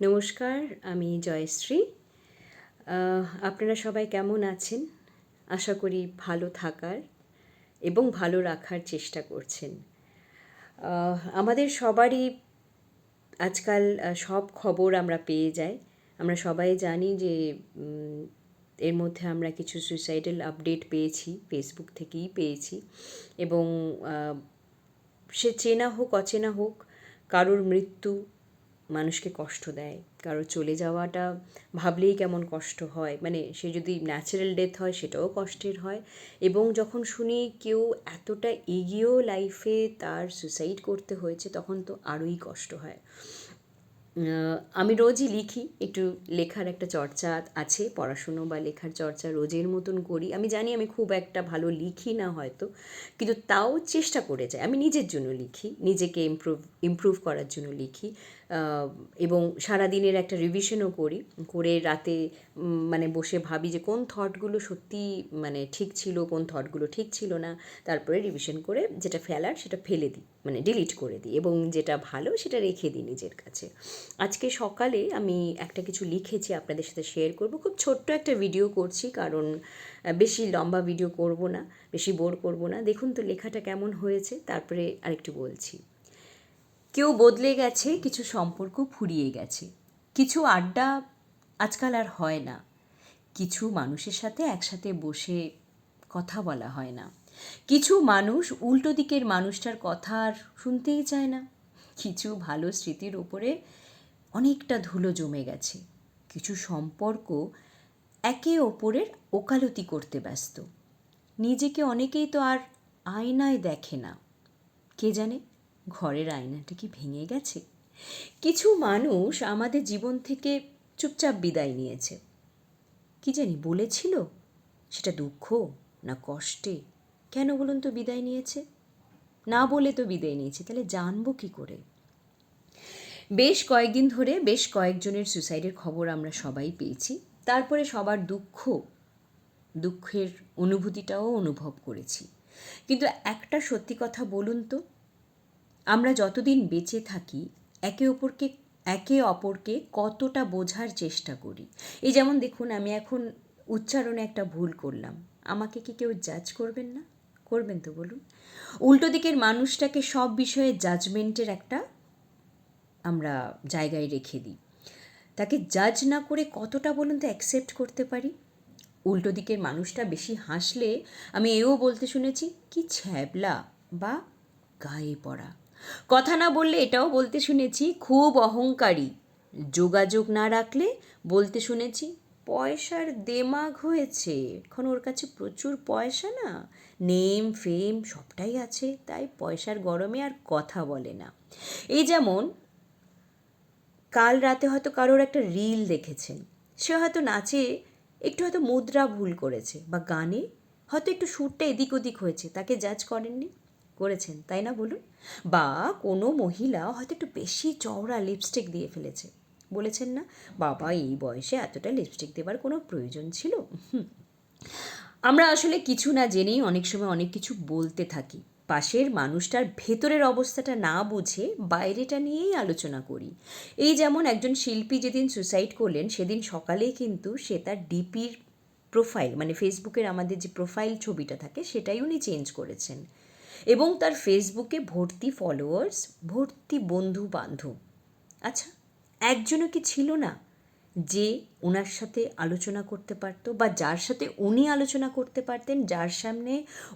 নমস্কার, আমি জয়শ্রী। আপনারা সবাই কেমন আছেন? আশা করি ভালো থাকার এবং ভালো রাখার চেষ্টা করছেন। আমাদের সবারই আজকাল সব খবর আমরা পেয়ে যাই। আমরা সবাই জানি যে এর মধ্যে আমরা কিছু সুইসাইডাল আপডেট পেয়েছি, ফেসবুক থেকেই পেয়েছি। এবং সে চেনা হোক অচেনা হোক, কারোর মৃত্যু মানুষকে কষ্ট দেয়, কারোর চলে যাওয়াটা ভাবলেই কেমন কষ্ট হয়। মানে সে যদি ন্যাচারাল ডেথ হয় সেটাও কষ্টের হয়। এবং যখন শুনি কেউ এতটা এগিয়েও লাইফে তার সুসাইড করতে হয়েছে, তখন তো আরোই কষ্ট হয়। আমি রোজই লিখি, একটু লেখার একটা চর্চা আছে, পড়াশুনো বা লেখার চর্চা রোজের মতন করি। আমি জানি আমি খুব একটা ভালো লিখি না হয়তো, কিন্তু তাও চেষ্টা করে যাই। আমি নিজের জন্য লিখি, নিজেকে ইমপ্রুভ করার জন্য লিখি। এবং সারাদিনের একটা রিভিশনও করি, করে রাতে মানে বসে ভাবি যে কোন থটগুলো সত্যি মানে ঠিক ছিল, কোন থটগুলো ঠিক ছিল না। তারপরে রিভিশন করে যেটা ফেলার সেটা ফেলে দিই, মানে ডিলিট করে দিই, এবং যেটা ভালো সেটা রেখে দিই নিজের কাছে। আজকে সকালে আমি একটা কিছু লিখেছি, আপনাদের সাথে শেয়ার করব। খুব ছোট্ট একটা ভিডিও করছি, কারণ বেশি লম্বা ভিডিও করব না, বেশি বোর করব না। দেখুন তো লেখাটা কেমন হয়েছে, তারপরে আরেকটু বলছি। কেউ বদলে গেছে, কিছু সম্পর্ক ফুরিয়ে গেছে, কিছু আড্ডা আজকাল আর হয় না, কিছু মানুষের সাথে একসাথে বসে কথা বলা হয় না, কিছু মানুষ উল্টো দিকের মানুষটার কথা আর শুনতেই চায় না, কিছু ভালো স্মৃতির ওপরে অনেকটা ধুলো জমে গেছে, কিছু সম্পর্ক একে অপরের ওকালতি করতে ব্যস্ত। নিজেকে অনেকেই তো আর আয়নায় দেখে না, কে জানে ঘরের আয়নাটা কি ভেঙে গেছে। কিছু মানুষ আমাদের জীবন থেকে চুপচাপ বিদায় নিয়েছে, কি জানি বলেছিল, সেটা দুঃখ না কষ্টে, কেন বলুন তো বিদায় নিয়েছে? না বলে তো বিদায় নিয়েছে, তাহলে জানবো কী করে? বেশ কয়েকদিন ধরে বেশ কয়েকজনের সুসাইডের খবর আমরা সবাই পেয়েছি। তারপরে সবার দুঃখের অনুভূতিটাও অনুভব করেছি। কিন্তু একটা সত্যি কথা বলুন তো, আমরা যতদিন বেঁচে থাকি একে অপরকে কতটা বোঝার চেষ্টা করি। এই যেমন দেখুন, আমি এখন উচ্চারণে একটা ভুল করলাম, আমাকে কি কেউ জাজ করবেন না? করবেন তো বলুন। উল্টো দিকের মানুষটাকে সব বিষয়ে জাজমেন্টের একটা আমরা জায়গায় রেখে দিই। তাকে জাজ না করে কতটা বলুন তো অ্যাকসেপ্ট করতে পারি? উল্টো দিকের মানুষটা বেশি হাসলে আমি এও বলতে শুনেছি, কি ছ্যাবলা বা গায়ে পড়া। কথা না বললে এটাও বলতে শুনেছি, খুব অহংকারী। যোগাযোগ না রাখলে বলতে শুনেছি, পয়সার দেমাগ হয়েছে, এখন ওর কাছে প্রচুর পয়সা, না নেম ফেম সবটাই আছে, তাই পয়সার গরমে আর কথা বলে না। এই যেমন কাল রাতে হয়তো কারোর একটা রিল দেখেছেন, সে হয়তো নাচে একটু হয়তো মুদ্রা ভুল করেছে, বা গানে হয়তো একটু সুরটা এদিক ওদিক হয়েছে, তাকে জাজ করেননি? করেছেন, তাই না বলুন? বা কোনো মহিলা হয়তো একটু বেশি চওড়া লিপস্টিক দিয়ে ফেলেছে, বলেছেন না, বাবা এই বয়সে এতটা লিপস্টিক দেবার কোনো প্রয়োজন ছিল? আমরা আসলে কিছু না জেনেই অনেক সময় অনেক কিছু বলতে থাকি, পাশের মানুষটার ভেতরের অবস্থাটা না বুঝে বাইরেটা নিয়েই আলোচনা করি। এই যেমন একজন শিল্পী যেদিন সুসাইড করলেন, সেদিন সকালেই কিন্তু সে তার ডিপির প্রোফাইল, মানে ফেসবুকের আমাদের যে প্রোফাইল ছবিটা থাকে সেটাই উনি চেঞ্জ করেছেন। এবং তার ফেসবুকে ভর্তি ফলোয়ার্স, ভর্তি বন্ধু বান্ধব। আচ্ছা, একজনও কি ছিল না যে ওনার সাথে আলোচনা করতে পারতো, বা যার সাথে উনি আলোচনা করতে পারতেন, যার সামনে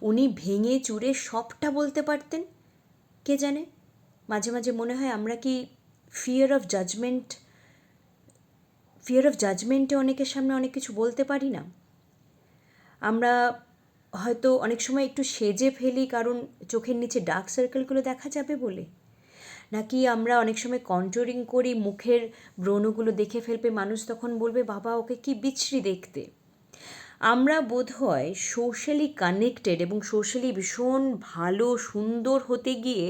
উনি ভেঙে চুরে সবটা বলতে পারতেন? কে জানে, মাঝে মাঝে মনে হয় আমরা কি ফিয়ার অফ জাজমেন্টে অনেকের সামনে অনেক কিছু বলতে পারি না। আমরা হয়তো অনেক সময় একটু সেজে ফেলি, কারণ চোখের নিচে ডার্ক সার্কেলগুলো দেখা যাবে বলে। নাকি আমরা অনেক সময় কন্ট্রোলিং করি, মুখের ব্রণগুলো দেখে ফেলবে মানুষ, তখন বলবে বাবা ওকে কি বিচ্ছিরি দেখতে। আমরা বোধহয় সোশ্যালি কানেক্টেড এবং সোশ্যালি ভীষণ ভালো সুন্দর হতে গিয়ে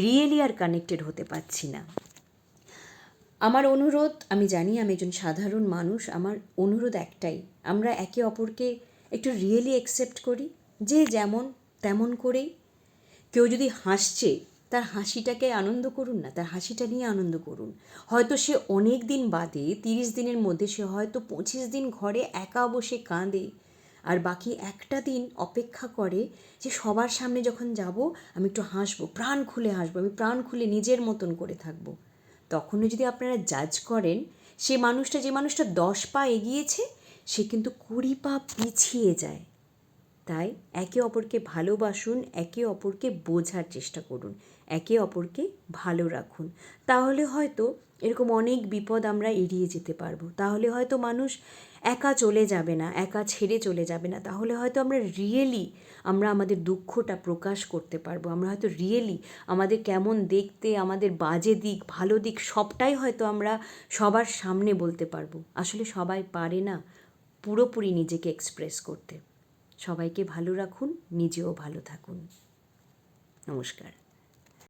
রিয়েলি আর কানেক্টেড হতে পারছি না। আমার অনুরোধ, আমি জানি আমি একজন সাধারণ মানুষ, আমার অনুরোধ একটাই, আমরা একে অপরকে একটু রিয়েলি অ্যাকসেপ্ট করি, যে যেমন তেমন করেই। কেউ যদি হাসছে তার হাসিটাকে আনন্দ করুন না, তার হাসিটা নিয়ে আনন্দ করুন। হয়তো সে অনেক দিন বাদে 30 দিনের মধ্যে সে হয়তো 25 দিন ঘরে একা বসে কাঁদে, আর বাকি একটা দিন অপেক্ষা করে যে সবার সামনে যখন যাব আমি একটু হাসবো, প্রাণ খুলে হাসবো, আমি প্রাণ খুলে নিজের মতন করে থাকবো। তখনও যদি আপনারা জাজ করেন, সে মানুষটা, যে মানুষটা 10 পা এগিয়েছে, সে কিন্তু 20 পা পিছিয়ে যায়। তাই একে অপরকে ভালোবাসুন, একে অপরকে বোঝার চেষ্টা করুন, একে অপরকে ভালো রাখুন। তাহলে হয়তো এরকম অনেক বিপদ আমরা এড়িয়ে যেতে পারবো। তাহলে হয়তো মানুষ একা চলে যাবে না, একা ছেড়ে চলে যাবে না। তাহলে হয়তো আমরা আমাদের দুঃখটা প্রকাশ করতে পারবো। আমরা হয়তো আমাদের কেমন দেখতে, আমাদের বাজে দিক, ভালো দিক সবটাই হয়তো আমরা সবার সামনে বলতে পারবো। আসলে সবাই পারে না পুরোপুরি নিজেকে এক্সপ্রেস করতে। সবাইকে ভালো রাখুন, নিজেও ভালো থাকুন। নমস্কার।